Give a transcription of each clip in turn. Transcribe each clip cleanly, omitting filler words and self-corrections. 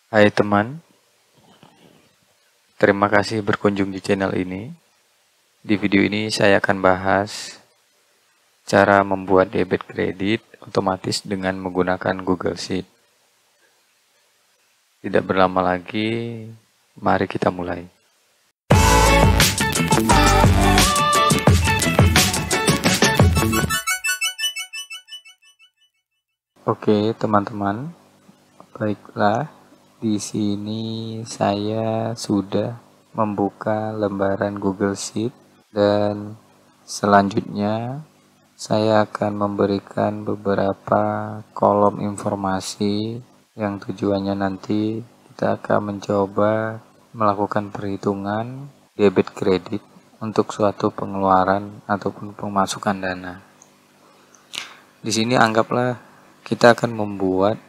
Hai teman, terima kasih berkunjung di channel ini. Di video ini saya akan bahas cara membuat debit kredit otomatis dengan menggunakan Google Sheet. Tidak berlama lagi, mari kita mulai. Oke, teman-teman, baiklah. Di sini saya sudah membuka lembaran Google Sheet dan selanjutnya saya akan memberikan beberapa kolom informasi yang tujuannya nanti kita akan mencoba melakukan perhitungan debit kredit untuk suatu pengeluaran ataupun pemasukan dana. Di sini anggaplah kita akan membuat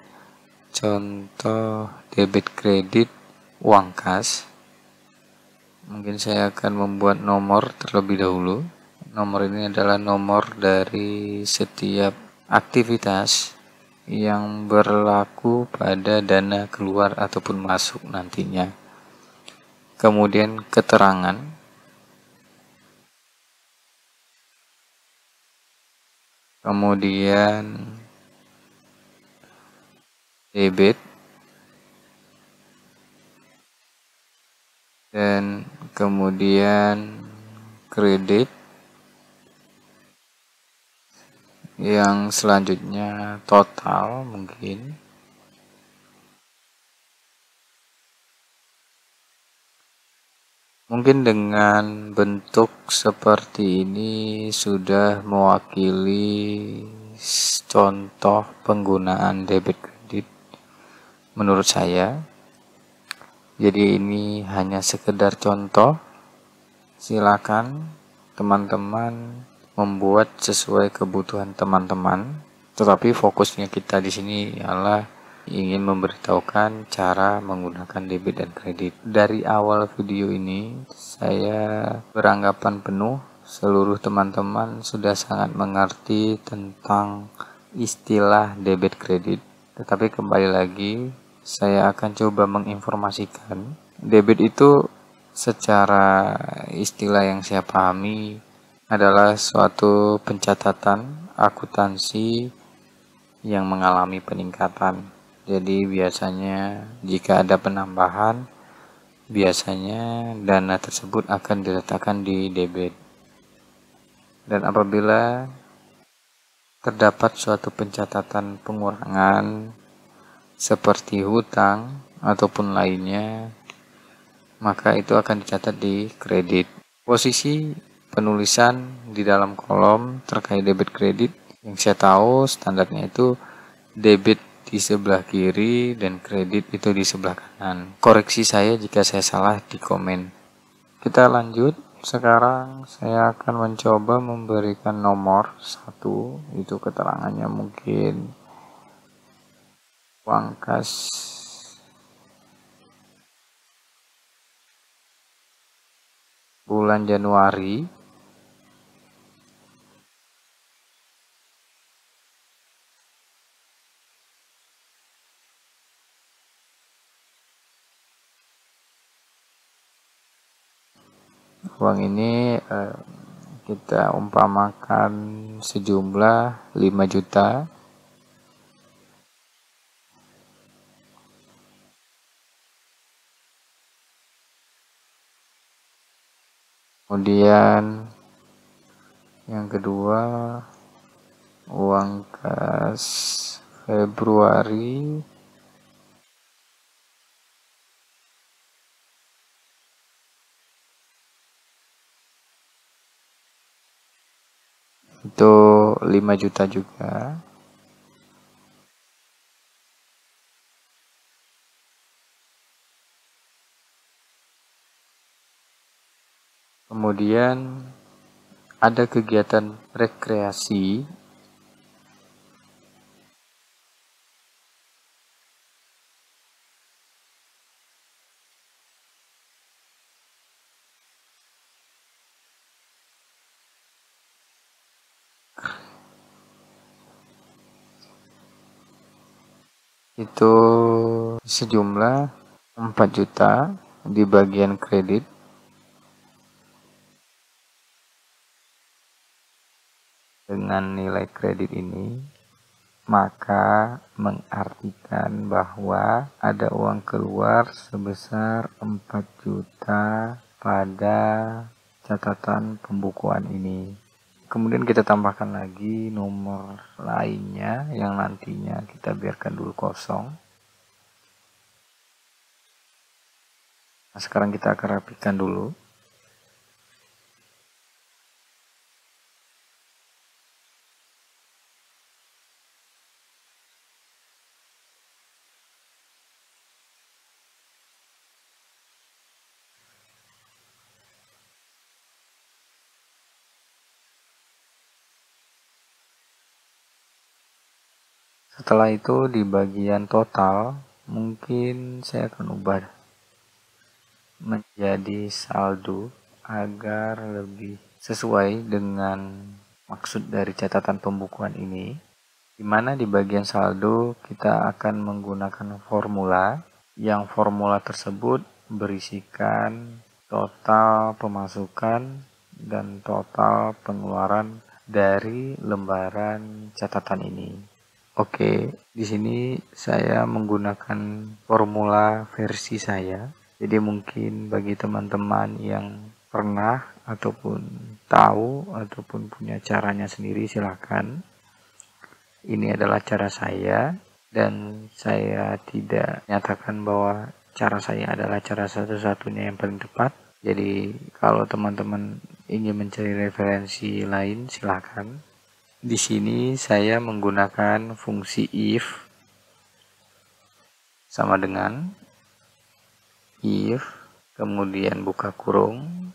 contoh debit kredit uang kas. Mungkin saya akan membuat nomor terlebih dahulu. Nomor ini adalah nomor dari setiap aktivitas yang berlaku pada dana keluar ataupun masuk nantinya. Kemudian keterangan, kemudian debit, dan kemudian kredit. Yang selanjutnya total mungkin. Mungkin dengan bentuk seperti ini sudah mewakili contoh penggunaan debit kredit menurut saya. Jadi ini hanya sekedar contoh. Silakan teman-teman membuat sesuai kebutuhan teman-teman. Tetapi fokusnya kita di sini adalah ingin memberitahukan cara menggunakan debit dan kredit. Dari awal video ini, saya beranggapan penuh seluruh teman-teman sudah sangat mengerti tentang istilah debit kredit. Tetapi kembali lagi, saya akan coba menginformasikan. Debit itu secara istilah yang saya pahami adalah suatu pencatatan akuntansi yang mengalami peningkatan. Jadi biasanya jika ada penambahan, biasanya dana tersebut akan diletakkan di debit. Dan apabila terdapat suatu pencatatan pengurangan seperti hutang ataupun lainnya, maka itu akan dicatat di kredit. Posisi penulisan di dalam kolom terkait debit kredit yang saya tahu standarnya itu debit di sebelah kiri dan kredit itu di sebelah kanan. Koreksi saya jika saya salah di komen. Kita lanjut. Sekarang saya akan mencoba memberikan nomor 1, itu keterangannya mungkin uang kas bulan Januari. Uang ini kita umpamakan sejumlah 5 juta. Kemudian yang kedua, uang kas Februari itu 5 juta juga. Kemudian ada kegiatan rekreasi itu sejumlah 4 juta di bagian kredit. Dengan nilai kredit ini, maka mengartikan bahwa ada uang keluar sebesar 4 juta pada catatan pembukuan ini. Kemudian kita tambahkan lagi nomor lainnya yang nantinya kita biarkan dulu kosong. Nah, sekarang kita akan rapikan dulu. Setelah itu di bagian total, mungkin saya akan ubah menjadi saldo agar lebih sesuai dengan maksud dari catatan pembukuan ini, di mana di bagian saldo kita akan menggunakan formula yang formula tersebut berisikan total pemasukan dan total pengeluaran dari lembaran catatan ini. Oke, di sini saya menggunakan formula versi saya. Jadi mungkin bagi teman-teman yang pernah ataupun tahu ataupun punya caranya sendiri, silahkan. Ini adalah cara saya dan saya tidak nyatakan bahwa cara saya adalah cara satu-satunya yang paling tepat. Jadi kalau teman-teman ingin mencari referensi lain, silahkan. Di sini saya menggunakan fungsi if sama dengan if, kemudian buka kurung,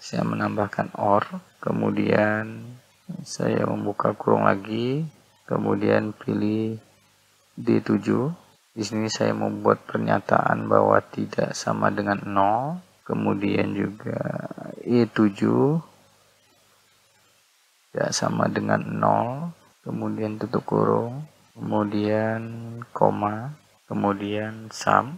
saya menambahkan or, kemudian saya membuka kurung lagi, kemudian pilih D7. Di sini saya membuat pernyataan bahwa tidak sama dengan 0, kemudian juga E7 tidak sama dengan 0, kemudian tutup kurung, kemudian koma, kemudian sum.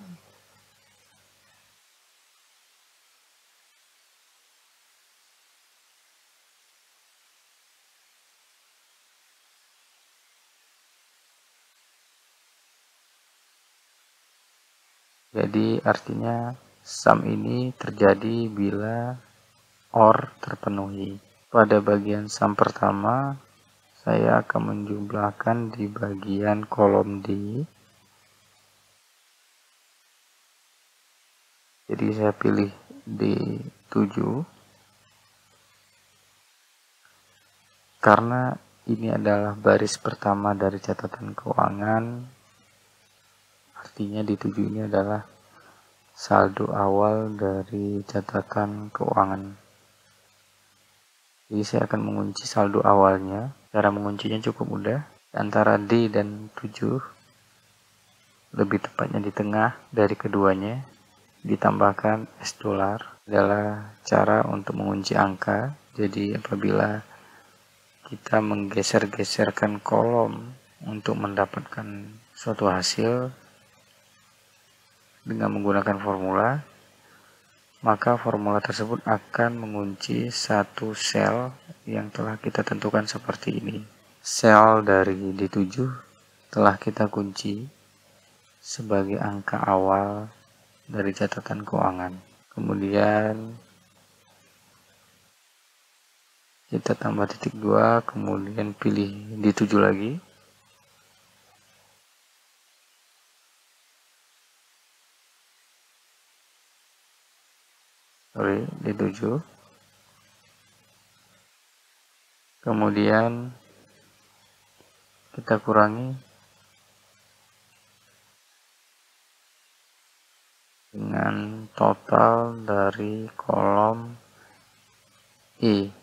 Jadi artinya sum ini terjadi bila or terpenuhi. Pada bagian sum pertama, saya akan menjumlahkan di bagian kolom D. Jadi saya pilih D7 karena ini adalah baris pertama dari catatan keuangan. Artinya D7 ini adalah saldo awal dari catatan keuangan. Jadi saya akan mengunci saldo awalnya. Cara menguncinya cukup mudah. Antara D dan 7, lebih tepatnya di tengah dari keduanya, ditambahkan $, adalah cara untuk mengunci angka. Jadi apabila kita menggeser-geserkan kolom untuk mendapatkan suatu hasil dengan menggunakan formula, maka formula tersebut akan mengunci satu sel yang telah kita tentukan seperti ini. Sel dari D7 telah kita kunci sebagai angka awal dari catatan keuangan. Kemudian kita tambah titik 2, kemudian pilih D7 lagi. D7. Kemudian kita kurangi dengan total dari kolom E.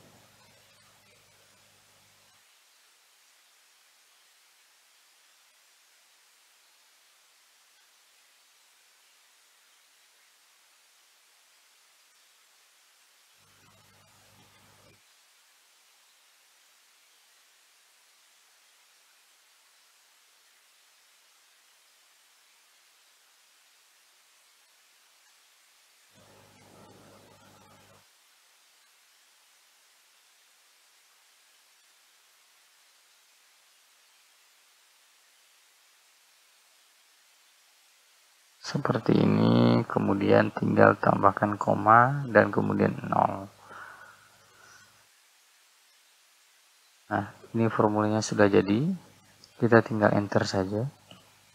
seperti ini, kemudian tinggal tambahkan koma dan kemudian 0. Nah, ini formulanya sudah jadi, kita tinggal enter saja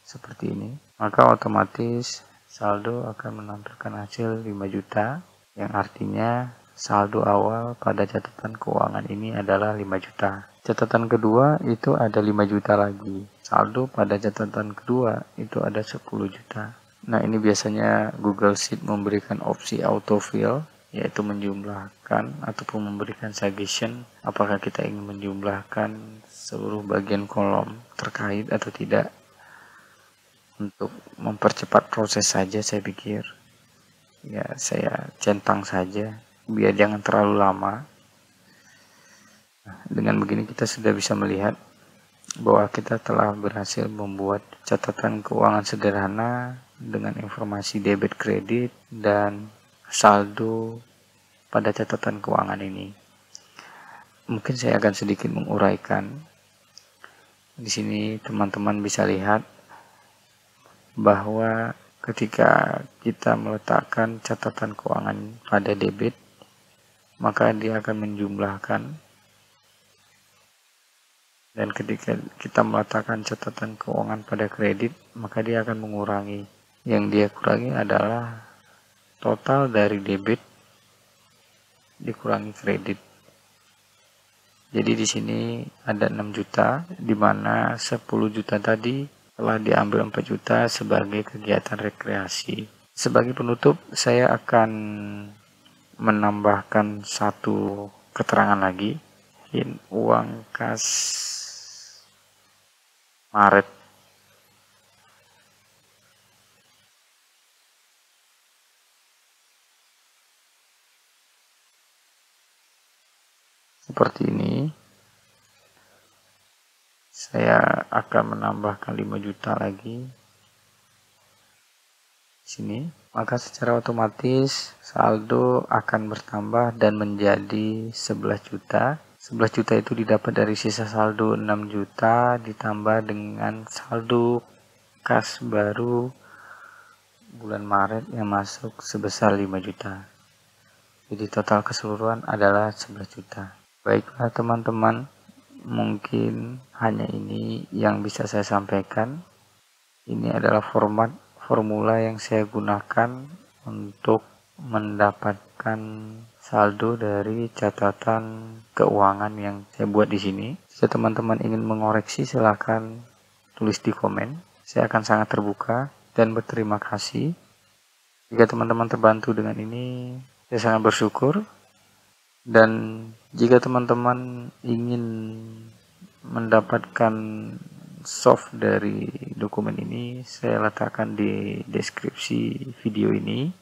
seperti ini, maka otomatis saldo akan menampilkan hasil 5 juta, yang artinya saldo awal pada catatan keuangan ini adalah 5 juta. Catatan kedua itu ada 5 juta lagi, saldo pada catatan kedua itu ada 10 juta. Nah, ini biasanya Google Sheet memberikan opsi autofill, yaitu menjumlahkan ataupun memberikan suggestion apakah kita ingin menjumlahkan seluruh bagian kolom terkait atau tidak. Untuk mempercepat proses saja, saya pikir ya saya centang saja biar jangan terlalu lama. Nah, dengan begini kita sudah bisa melihat bahwa kita telah berhasil membuat catatan keuangan sederhana dengan informasi debit kredit dan saldo pada catatan keuangan ini. Mungkin saya akan sedikit menguraikan. Di sini teman-teman bisa lihat bahwa ketika kita meletakkan catatan keuangan pada debit, maka dia akan menjumlahkan, dan ketika kita meletakkan catatan keuangan pada kredit, maka dia akan mengurangi. Yang dia kurangi adalah total dari debit dikurangi kredit. Jadi di sini ada 6 juta, di mana 10 juta tadi telah diambil 4 juta sebagai kegiatan rekreasi. Sebagai penutup, saya akan menambahkan satu keterangan lagi. Uang kas Maret seperti ini. Saya akan menambahkan 5 juta lagi di sini, maka secara otomatis saldo akan bertambah dan menjadi 11 juta. 11 juta itu didapat dari sisa saldo 6 juta ditambah dengan saldo kas baru bulan Maret yang masuk sebesar 5 juta. Jadi total keseluruhan adalah 11 juta. Baiklah teman-teman, mungkin hanya ini yang bisa saya sampaikan. Ini adalah formula yang saya gunakan untuk mendapatkan saldo dari catatan keuangan yang saya buat di sini. Jika teman-teman ingin mengoreksi, silakan tulis di komen. Saya akan sangat terbuka dan berterima kasih. Jika teman-teman terbantu dengan ini, saya sangat bersyukur. Dan jika teman-teman ingin mendapatkan soft dari dokumen ini, saya letakkan di deskripsi video ini.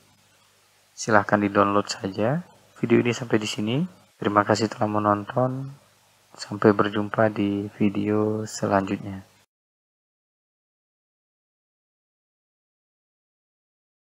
Silahkan di-download saja. Video ini sampai di sini. Terima kasih telah menonton. Sampai berjumpa di video selanjutnya.